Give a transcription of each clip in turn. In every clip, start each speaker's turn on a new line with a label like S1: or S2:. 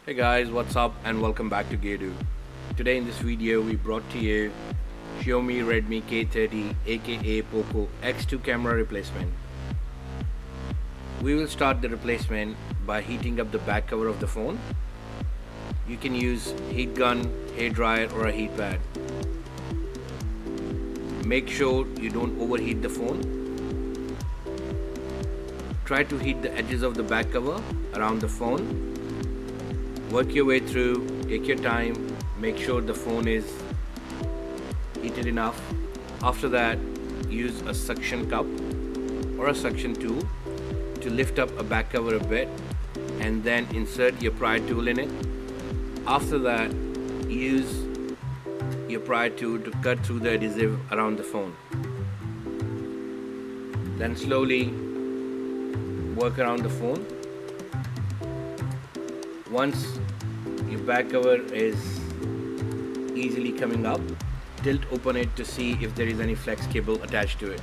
S1: Hey guys, what's up and welcome back to Gedu. Today in this video we brought to you Xiaomi Redmi K30 aka Poco X2 camera replacement. We will start the replacement by heating up the back cover of the phone. You can use heat gun, hair dryer or a heat pad. Make sure you don't overheat the phone. Try to heat the edges of the back cover around the phone. Work your way through, take your time, make sure the phone is heated enough. After that, use a suction cup or a suction tool to lift up a back cover a bit and then insert your pry tool in it. After that, use your pry tool to cut through the adhesive around the phone. Then slowly work around the phone. Once your back cover is easily coming up, tilt open it to see if there is any flex cable attached to it.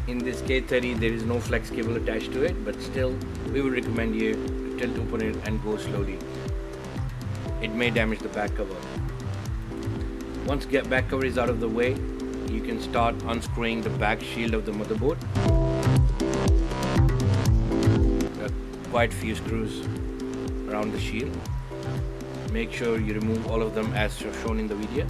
S1: In this K30 there is no flex cable attached to it, but still we would recommend you to tilt open it and go slowly. It may damage the back cover. Once back cover is out of the way, you can start unscrewing the back shield of the motherboard. There are quite few screws around the shield. Make sure you remove all of them as shown in the video.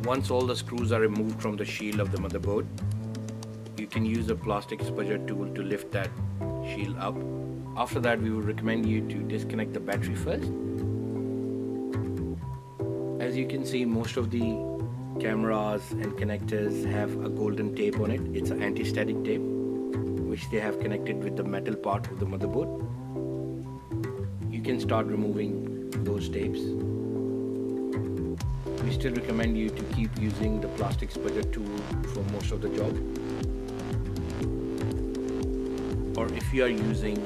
S1: Once all the screws are removed from the shield of the motherboard, you can use a plastic spudger tool to lift that shield up. After that, we would recommend you to disconnect the battery first. As you can see, most of the cameras and connectors have a golden tape on it. It's an anti-static tape which they have connected with the metal part of the motherboard. You can start removing those tapes. We still recommend you to keep using the plastic spudger tool for most of the job. Or if you are using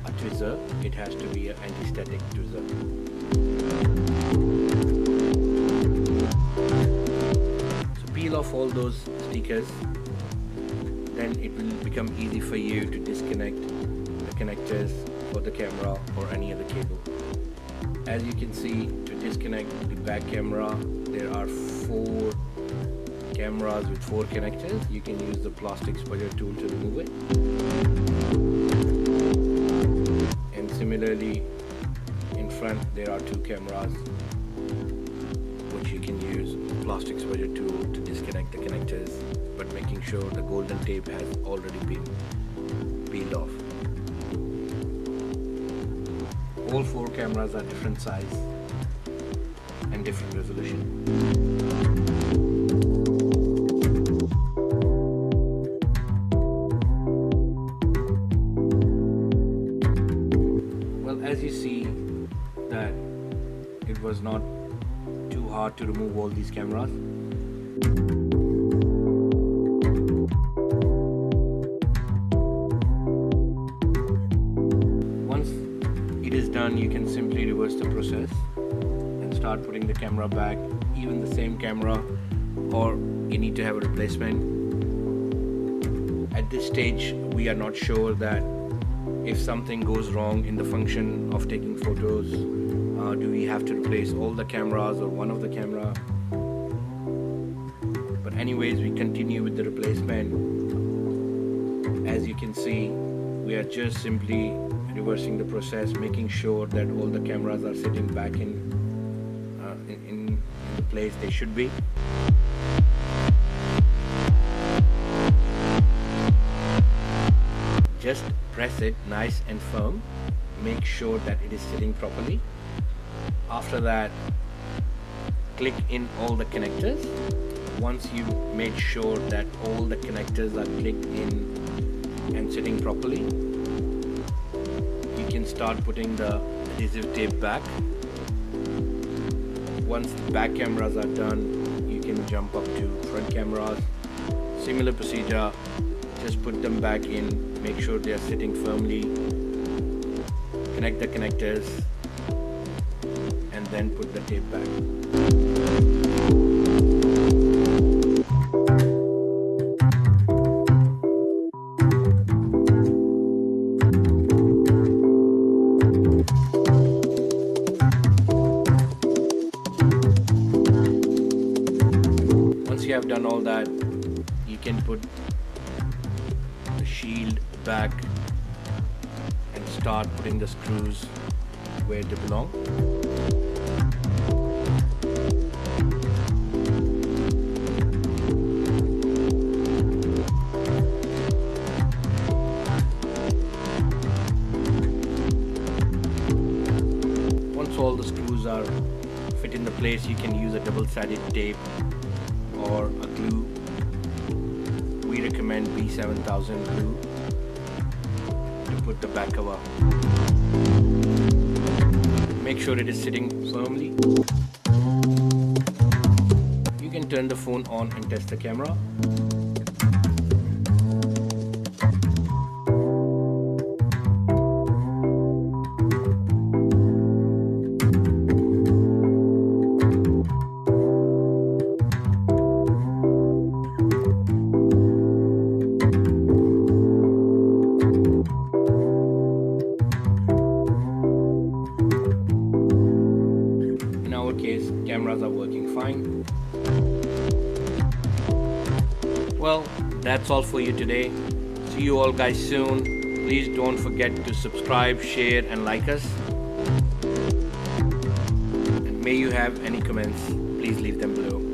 S1: a tweezer, it has to be an anti-static tweezer. So peel off all those stickers, then it will become easy for you to disconnect the connectors for the camera or any other cable. As you can see, to disconnect the back camera, there are 4 cameras with 4 connectors. You can use the plastic spudger tool to remove it. And similarly, in front there are 2 cameras which you can use the plastic spudger tool to disconnect the connectors, but making sure the golden tape has already been peeled off. All 4 cameras are different size and different resolution. As you see that it was not too hard to remove all these cameras. Once it is done, you can simply reverse the process and start putting the camera back, even the same camera, or you need to have a replacement. At this stage, we are not sure that if something goes wrong in the function of taking photos, do we have to replace all the cameras or one of the camera? But anyways, we continue with the replacement. As you can see, we are just simply reversing the process, making sure that all the cameras are sitting back in the place they should be. Just press it nice and firm. Make sure that it is sitting properly. After that, click in all the connectors. Once you made sure that all the connectors are clicked in and sitting properly, you can start putting the adhesive tape back. Once the back cameras are done, you can jump up to front cameras. Similar procedure, just put them back in, make sure they are sitting firmly, connect the connectors, and then put the tape back. Once you have done all that, you can put the shield back and start putting the screws where they belong. Once all the screws are fit in the place, you can use a double-sided tape or a glue. We recommend B7000 glue to put the back cover. Make sure it is sitting firmly. You can turn the phone on and test the camera. Case, cameras are working fine. Well, that's all for you today. See you all guys soon. Please don't forget to subscribe, share and like us. And may you have any comments, please leave them below.